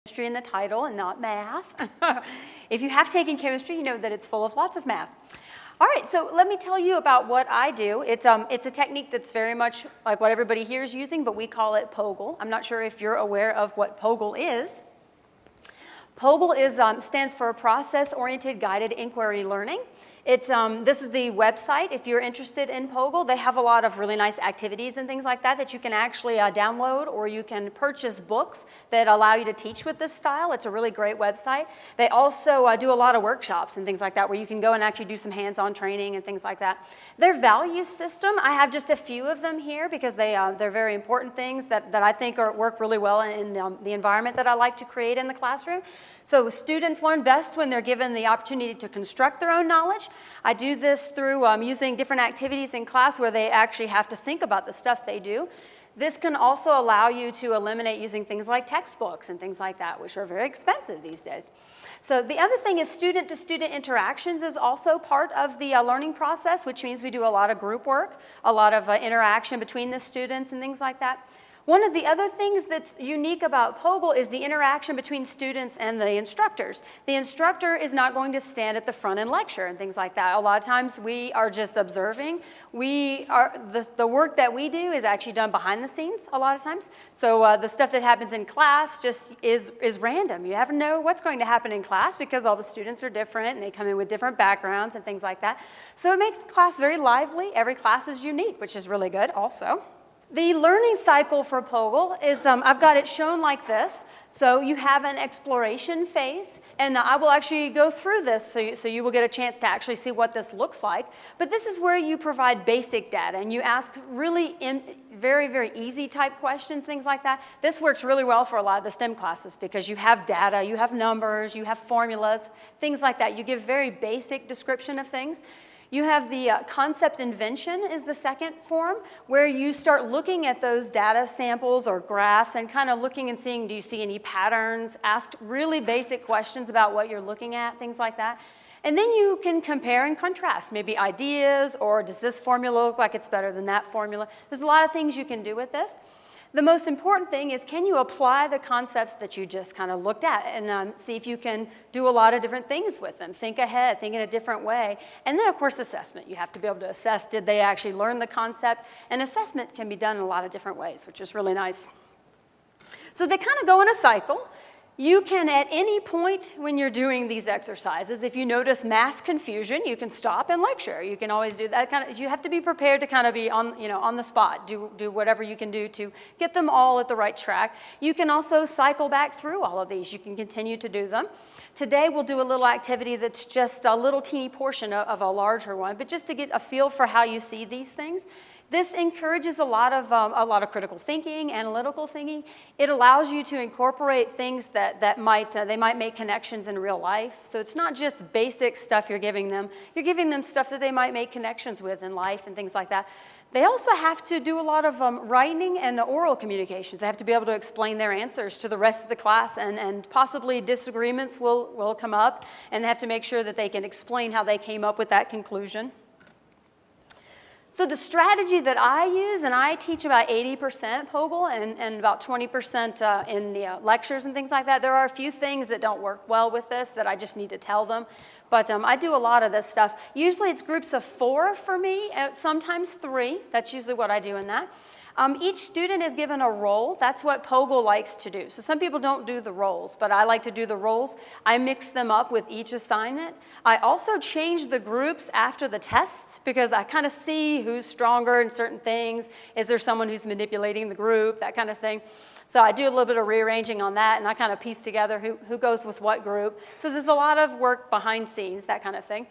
chemistry in the title and not math. If you have taken chemistry, you know that it's full of lots of math. All right, so let me tell you about what I do. It's a technique that's very much like what everybody here is using, but we call it POGIL. I'm not sure if you're aware of what POGIL is. POGIL stands for Process-Oriented Guided Inquiry Learning. This is the website. If you're interested in POGIL, they have a lot of really nice activities and things like that that you can actually download, or you can purchase books that allow you to teach with this style. It's a really great website. They also do a lot of workshops and things like that where you can go and actually do some hands-on training and things like that. Their value system, I have just a few of them here because they're very important things that I think work really well in the environment that I like to create in the classroom. So students learn best when they're given the opportunity to construct their own knowledge. I do this through using different activities in class where they actually have to think about the stuff they do. This can also allow you to eliminate using things like textbooks and things like that, which are very expensive these days. So the other thing is student-to-student interactions is also part of the learning process, which means we do a lot of group work, a lot of interaction between the students and things like that. One of the other things that's unique about POGIL is the interaction between students and the instructors. The instructor is not going to stand at the front and lecture and things like that. A lot of times we are just observing. The work that we do is actually done behind the scenes a lot of times. So the stuff that happens in class just is random. You never know what's going to happen in class because all the students are different and they come in with different backgrounds and things like that. So it makes class very lively. Every class is unique, which is really good also. The learning cycle for POGIL is, I've got it shown like this. So you have an exploration phase, and I will actually go through this so you will get a chance to actually see what this looks like. But this is where you provide basic data, and you ask really very, very easy type questions, things like that. This works really well for a lot of the STEM classes because you have data, you have numbers, you have formulas, things like that. You give very basic description of things. You have the concept invention is the second form, where you start looking at those data samples or graphs and kind of looking and seeing, do you see any patterns? Ask really basic questions about what you're looking at, things like that. And then you can compare and contrast, maybe ideas, or does this formula look like it's better than that formula? There's a lot of things you can do with this. The most important thing is, can you apply the concepts that you just kind of looked at and see if you can do a lot of different things with them. Think ahead, think in a different way. And then, of course, assessment. You have to be able to assess, did they actually learn the concept? And assessment can be done in a lot of different ways, which is really nice. So they kind of go in a cycle. You can, at any point when you're doing these exercises, if you notice mass confusion, you can stop and lecture. You can always do that. You have to be prepared to kind of be on the spot. Do whatever you can do to get them all at the right track. You can also cycle back through all of these. You can continue to do them. Today we'll do a little activity that's just a little teeny portion of a larger one, but just to get a feel for how you see these things. This encourages a lot of critical thinking, analytical thinking. It allows you to incorporate things that they might make connections in real life. So it's not just basic stuff you're giving them. You're giving them stuff that they might make connections with in life and things like that. They also have to do a lot of writing and oral communications. They have to be able to explain their answers to the rest of the class, and possibly disagreements will come up, and they have to make sure that they can explain how they came up with that conclusion. So the strategy that I use, and I teach about 80% POGIL and about 20% in the lectures and things like that. There are a few things that don't work well with this that I just need to tell them. But I do a lot of this stuff. Usually it's groups of 4 for me, sometimes 3. That's usually what I do in that. Each student is given a role. That's what POGIL likes to do. So some people don't do the roles, but I like to do the roles. I mix them up with each assignment. I also change the groups after the tests because I kind of see who's stronger in certain things. Is there someone who's manipulating the group, that kind of thing. So I do a little bit of rearranging on that, and I kind of piece together who goes with what group. So there's a lot of work behind scenes, that kind of thing.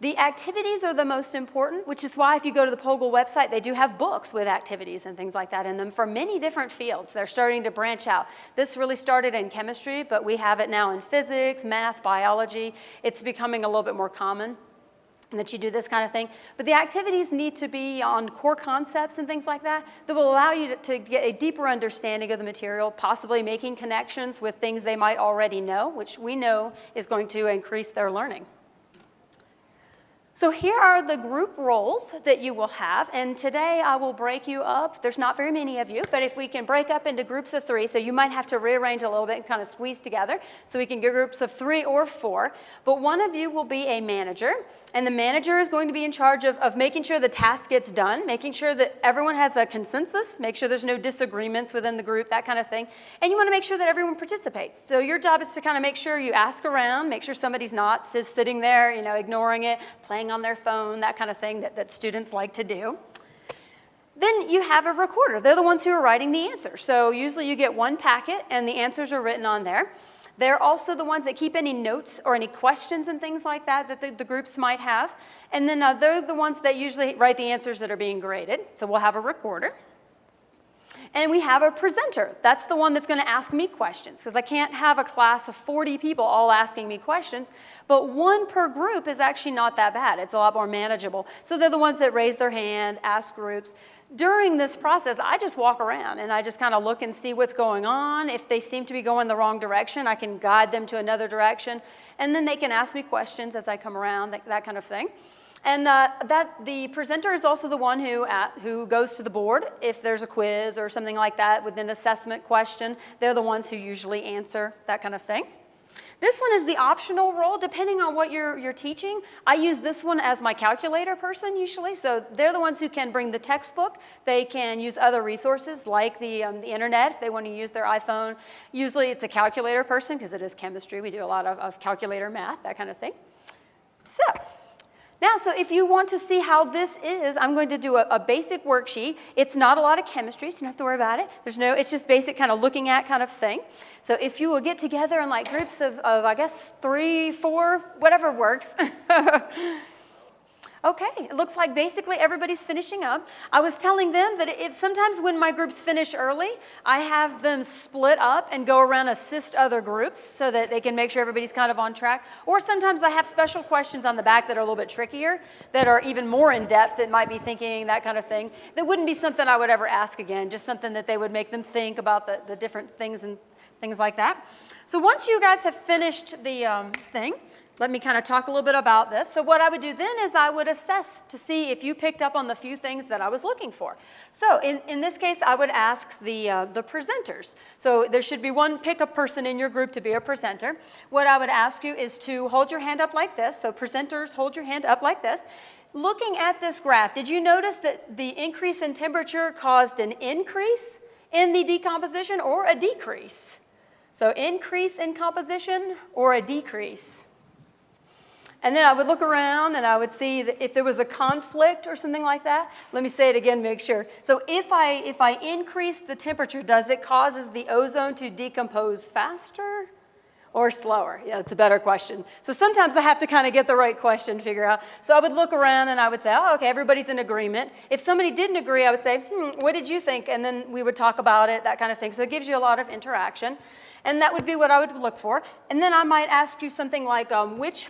The activities are the most important, which is why if you go to the POGIL website, they do have books with activities and things like that in them for many different fields. They're starting to branch out. This really started in chemistry, but we have it now in physics, math, biology. It's becoming a little bit more common that you do this kind of thing. But the activities need to be on core concepts and things like that will allow you to get a deeper understanding of the material, possibly making connections with things they might already know, which we know is going to increase their learning. So here are the group roles that you will have, and today I will break you up. There's not very many of you, but if we can break up into groups of 3, so you might have to rearrange a little bit and kind of squeeze together, so we can get groups of 3 or 4. But one of you will be a manager, and the manager is going to be in charge of making sure the task gets done, making sure that everyone has a consensus, make sure there's no disagreements within the group, that kind of thing. And you want to make sure that everyone participates. So your job is to kind of make sure you ask around, make sure somebody's not just sitting there, ignoring it, playing on their phone, that kind of thing that students like to do. Then you have a recorder. They're the ones who are writing the answers. So usually you get one packet and the answers are written on there. They're also the ones that keep any notes or any questions and things like that the groups might have. And then they're the ones that usually write the answers that are being graded. So we'll have a recorder. And we have a presenter. That's the one that's going to ask me questions, because I can't have a class of 40 people all asking me questions. But 1 per group is actually not that bad. It's a lot more manageable. So they're the ones that raise their hand, ask groups. During this process, I just walk around and I just kind of look and see what's going on. If they seem to be going the wrong direction, I can guide them to another direction. And then they can ask me questions as I come around, that kind of thing. And the presenter is also the one who goes to the board if there's a quiz or something like that with an assessment question. They're the ones who usually answer, that kind of thing. This one is the optional role, depending on what you're teaching. I use this one as my calculator person usually. So they're the ones who can bring the textbook. They can use other resources like the internet if they want to use their iPhone. Usually it's a calculator person because it is chemistry. We do a lot of calculator math, that kind of thing. So if you want to see how this is, I'm going to do a basic worksheet. It's not a lot of chemistry, so you don't have to worry about it. It's just basic kind of looking at kind of thing. So if you will get together in like groups of I guess 3, 4, whatever works. Okay, it looks like basically everybody's finishing up. I was telling them that if sometimes when my groups finish early, I have them split up and go around assist other groups so that they can make sure everybody's kind of on track. Or sometimes I have special questions on the back that are a little bit trickier, that are even more in depth, that might be thinking, that kind of thing. That wouldn't be something I would ever ask again, just something that they would make them think about the different things and things like that. So once you guys have finished the thing, let me kind of talk a little bit about this. So what I would do then is I would assess to see if you picked up on the few things that I was looking for. So in this case, I would ask the presenters. So there should be one pickup person in your group to be a presenter. What I would ask you is to hold your hand up like this. So presenters, hold your hand up like this. Looking at this graph, did you notice that the increase in temperature caused an increase in the decomposition or a decrease? So increase in composition or a decrease? And then I would look around and I would see that if there was a conflict or something like that. Let me say it again, make sure. So if I increase the temperature, does it causes the ozone to decompose faster or slower? Yeah, that's a better question. So sometimes I have to kind of get the right question to figure out. So I would look around and I would say, oh, okay, everybody's in agreement. If somebody didn't agree, I would say, what did you think? And then we would talk about it, that kind of thing. So it gives you a lot of interaction. And that would be what I would look for. And then I might ask you something like, which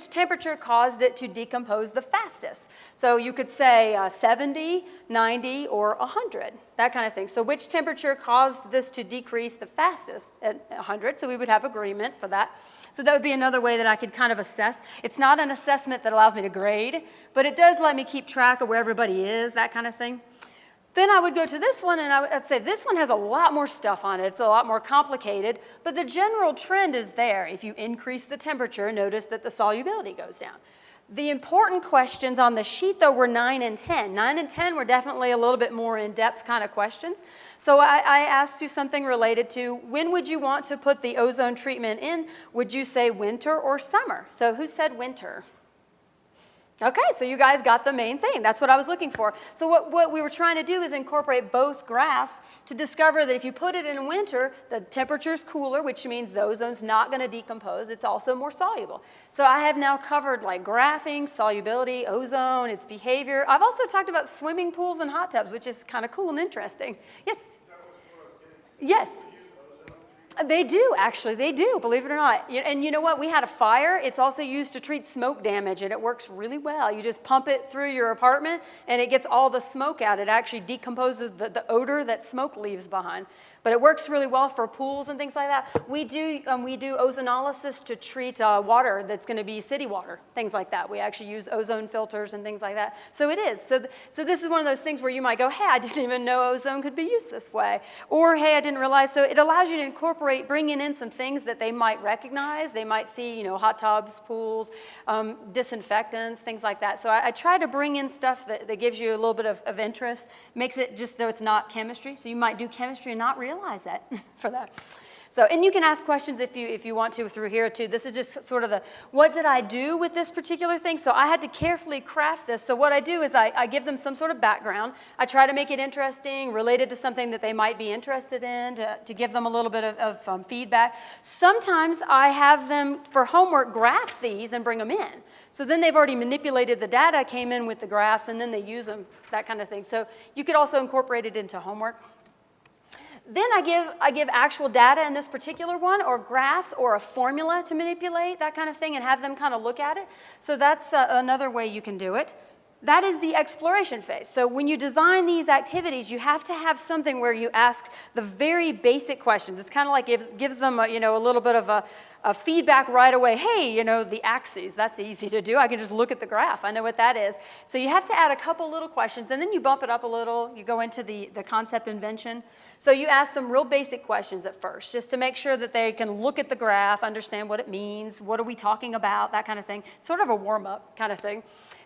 temperature caused it to decompose the fastest? So you could say 70, 90, or 100, that kind of thing. So which temperature caused this to decrease the fastest at 100? So we would have agreement for that. So that would be another way that I could kind of assess. It's not an assessment that allows me to grade, but it does let me keep track of where everybody is, that kind of thing. Then I would go to this one and I'd say this one has a lot more stuff on it. It's a lot more complicated, but the general trend is there. If you increase the temperature, notice that the solubility goes down. The important questions on the sheet though were 9 and 10. 9 and 10 were definitely a little bit more in-depth kind of questions. So I asked you something related to when would you want to put the ozone treatment in? Would you say winter or summer? So who said winter? Okay, so you guys got the main thing. That's what I was looking for. So what we were trying to do is incorporate both graphs to discover that if you put it in winter, the temperature's cooler, which means the ozone's not going to decompose. It's also more soluble. So I have now covered like graphing, solubility, ozone, its behavior. I've also talked about swimming pools and hot tubs, which is kind of cool and interesting. Yes? Yes. They do, actually. They do, believe it or not. And you know what? We had a fire. It's also used to treat smoke damage, and it works really well. You just pump it through your apartment, and it gets all the smoke out. It actually decomposes the odor that smoke leaves behind. but it works really well for pools and things like that. We do ozonolysis to treat water that's going to be city water, things like that. We actually use ozone filters and things like that. So it is. So this is one of those things where you might go, hey, I didn't even know ozone could be used this way. Or, hey, I didn't realize. So it allows you to incorporate, bringing in some things that they might recognize. They might see, hot tubs, pools, disinfectants, things like that. So I try to bring in stuff that gives you a little bit of interest, makes it just so it's not chemistry. So you might do chemistry and not realize that for that. So, and you can ask questions if you want to through here too. This is just sort of what did I do with this particular thing? So I had to carefully craft this. So what I do is I give them some sort of background. I try to make it interesting, related to something that they might be interested in, to give them a little bit of feedback. Sometimes I have them, for homework, graph these and bring them in. So then they've already manipulated the data, came in with the graphs, and then they use them, that kind of thing. So you could also incorporate it into homework. Then I give actual data in this particular one, or graphs, or a formula to manipulate, that kind of thing, and have them kind of look at it. So that's another way you can do it. That is the exploration phase. So when you design these activities, you have to have something where you ask the very basic questions. It's kind of like gives them a little bit of a feedback right away. Hey, the axes, that's easy to do. I can just look at the graph. I know what that is. So you have to add a couple little questions, and then you bump it up a little. You go into the concept invention. So you ask some real basic questions at first, just to make sure that they can look at the graph, understand what it means, what are we talking about, that kind of thing. Sort of a warm-up kind of thing.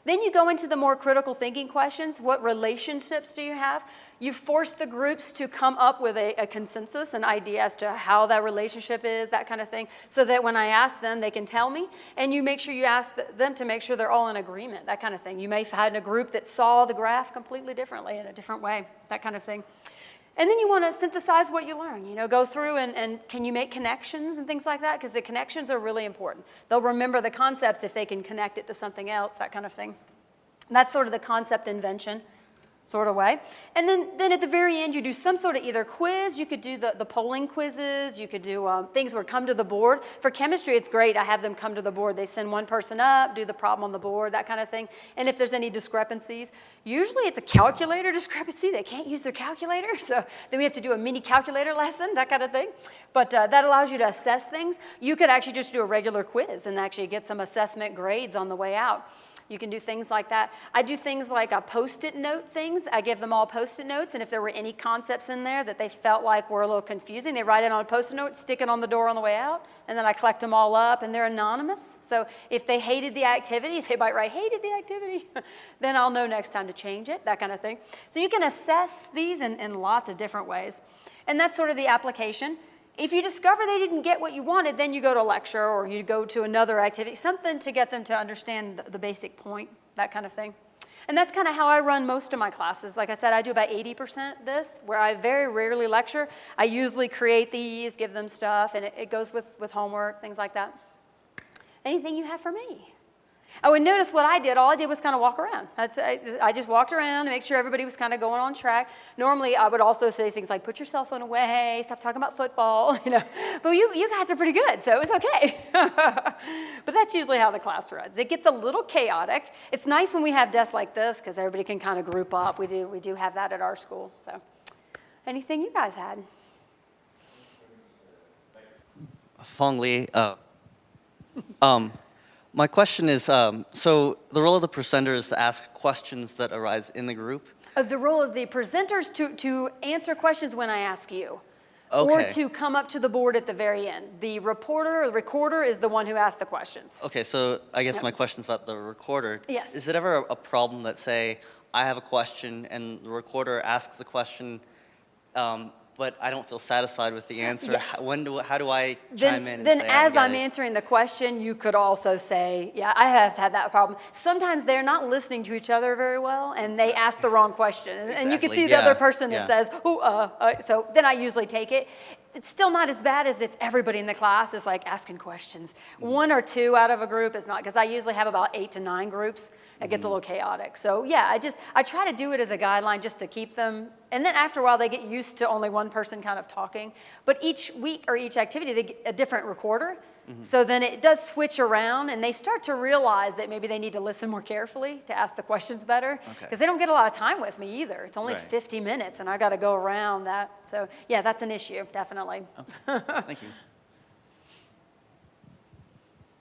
Then you go into the more critical thinking questions. What relationships do you have? You force the groups to come up with a consensus, an idea as to how that relationship is, that kind of thing, so that when I ask them, they can tell me. And you make sure you ask them to make sure they're all in agreement, that kind of thing. You may have had a group that saw the graph completely differently, in a different way, that kind of thing. And then you want to synthesize what you learn, go through and can you make connections and things like that? Because the connections are really important. They'll remember the concepts if they can connect it to something else, that kind of thing. That's sort of the concept invention sort of way. And then at the very end, you do some sort of either quiz. You could do the polling quizzes. You could do things where come to the board. For chemistry, it's great. I have them come to the board. They send one person up, do the problem on the board, that kind of thing. And if there's any discrepancies, usually it's a calculator discrepancy. They can't use their calculator. So then we have to do a mini calculator lesson, that kind of thing. But that allows you to assess things. You could actually just do a regular quiz and actually get some assessment grades on the way out. You can do things like that. I do things like Post-it note things. I give them all Post-it notes, and if there were any concepts in there that they felt like were a little confusing, they write it on a Post-it note, stick it on the door on the way out, and then I collect them all up, and they're anonymous. So if they hated the activity, they might write, hated the activity, then I'll know next time to change it, that kind of thing. So you can assess these in lots of different ways. And that's sort of the application. If you discover they didn't get what you wanted, then you go to a lecture or you go to another activity, something to get them to understand the basic point, that kind of thing. And that's kind of how I run most of my classes. Like I said, I do about 80% this, where I very rarely lecture. I usually create these, give them stuff, and it goes with homework, things like that. Anything you have for me? Oh, and notice what I did. All I did was kind of walk around. I just walked around to make sure everybody was kind of going on track. Normally, I would also say things like, put your cell phone away, stop talking about football, But you guys are pretty good, so it was okay. But that's usually how the class runs. It gets a little chaotic. It's nice when we have desks like this because everybody can kind of group up. We do have that at our school. So, anything you guys had? Fong Li. My question is, so the role of the presenter is to ask questions that arise in the group? The role of the presenters to answer questions when I ask you. Okay. Or to come up to the board at the very end. The reporter or the recorder is the one who asks the questions. Okay, so I guess my question's about the recorder. Yes. Is it ever a problem that, say, I have a question and the recorder asks the question, but I don't feel satisfied with the answer? Yes. How do I chime in and then say, as I'm answering the question, you could also say, yeah, I have had that problem. Sometimes they're not listening to each other very well, and they ask the wrong question. Exactly. And you can see the other person that says, so then I usually take it. It's still not as bad as if everybody in the class is like asking questions. One or two out of a group is not, because I usually have about 8 to 9 groups. It gets a little chaotic. So yeah, I try to do it as a guideline just to keep them, and then after a while they get used to only one person kind of talking. But each week or each activity they get a different recorder. So then it does switch around, and they start to realize that maybe they need to listen more carefully to ask the questions better, because they don't get a lot of time with me either. It's only 50 minutes, and I got to go around that. So yeah, that's an issue, definitely. Okay. Thank you.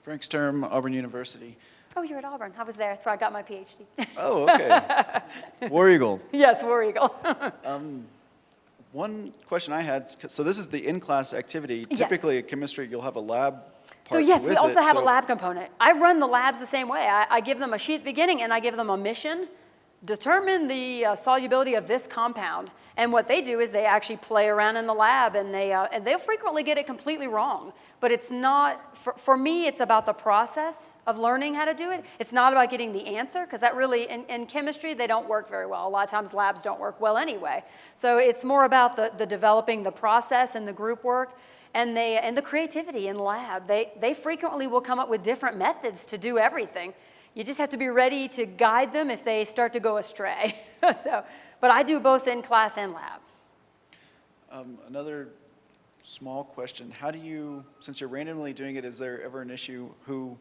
Frank Sturm, Auburn University. Oh, you're at Auburn. I was there. That's where I got my PhD. Oh, okay. War Eagle. Yes, War Eagle. One question I had, so this is the in-class activity. Yes. Typically at chemistry, you'll have a lab So part yes, with we also it, have a so- lab component. I run the labs the same way. I give them a sheet at the beginning, and I give them a mission. Determine the solubility of this compound. And what they do is they actually play around in the lab, and they'll frequently get it completely wrong. But it's not, for me, it's about the process of learning how to do it. It's not about getting the answer, because that really, in chemistry, they don't work very well. A lot of times labs don't work well anyway. So it's more about the developing the process and the group work. And the creativity in lab. They frequently will come up with different methods to do everything. You just have to be ready to guide them if they start to go astray. But I do both in class and lab. Another small question: how do you, since you're randomly doing it, is there ever an issue who?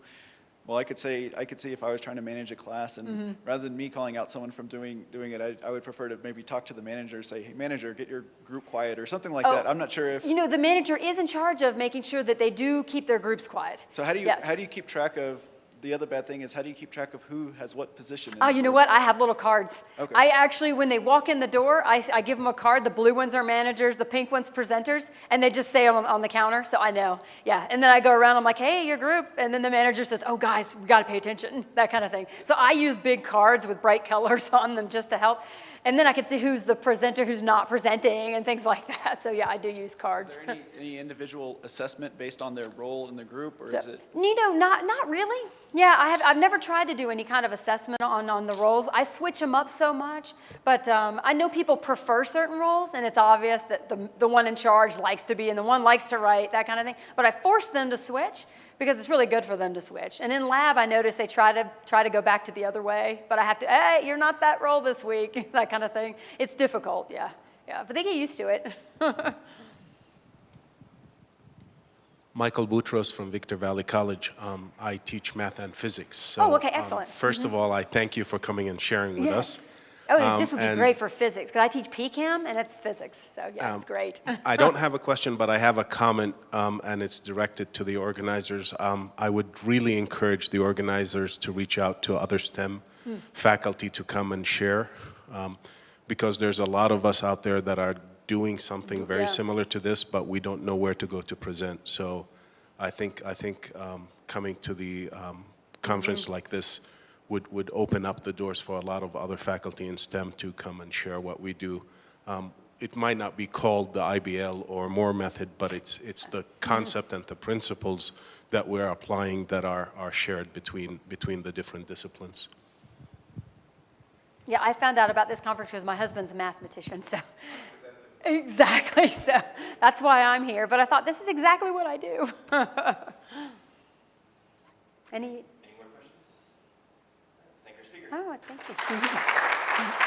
Well, I could see if I was trying to manage a class, and rather than me calling out someone from doing it, I would prefer to maybe talk to the manager, say, hey, manager, get your group quiet, or something like that. I'm not sure if... You know, the manager is in charge of making sure that they do keep their groups quiet. So how do you, Yes. how do you keep track of, the other bad thing is, how do you keep track of who has what position? in Oh, the you know group? what? I have little cards. Okay. I actually, when they walk in the door, I give them a card. The blue ones are managers, the pink ones presenters, and they just say on the counter, so I know. Yeah, and then I go around, I'm like, hey, your group, and then the manager says, oh, guys, we got to pay attention, that kind of thing. So I use big cards with bright colors on them just to help. And then I can see who's the presenter, who's not presenting, and things like that. So yeah, I do use cards. Is there any individual assessment based on their role in the group, or So, is it? you know, not really. Yeah, I've never tried to do any kind of assessment on the roles. I switch them up so much, but I know people prefer certain roles, and it's obvious that the one in charge likes to be, and the one likes to write, that kind of thing. But I force them to switch because it's really good for them to switch. And in lab, I notice they try to go back to the other way, but I have to, hey, you're not that role this week, that kind of thing. It's difficult, yeah, but they get used to it. Michael Boutros from Victor Valley College. I teach math and physics. So, Oh, okay, excellent. First of all, I thank you for coming and sharing with us. Oh, this would be and- great for physics, because I teach PChem, and it's physics, so yeah, it's great. I don't have a question, but I have a comment, and it's directed to the organizers. I would really encourage the organizers to reach out to other STEM faculty to come and share, because there's a lot of us out there that are doing something very Yeah. similar to this, but we don't know where to go to present. So I think coming to the conference like this would open up the doors for a lot of other faculty in STEM to come and share what we do. It might not be called the IBL or MORE method, but it's the concept and the principles that we're applying that are shared between the different disciplines. Yeah, I found out about this conference because my husband's a mathematician, so. Exactly, so that's why I'm here. But I thought, this is exactly what I do. Any more questions? Thank your speaker. Oh, thank you.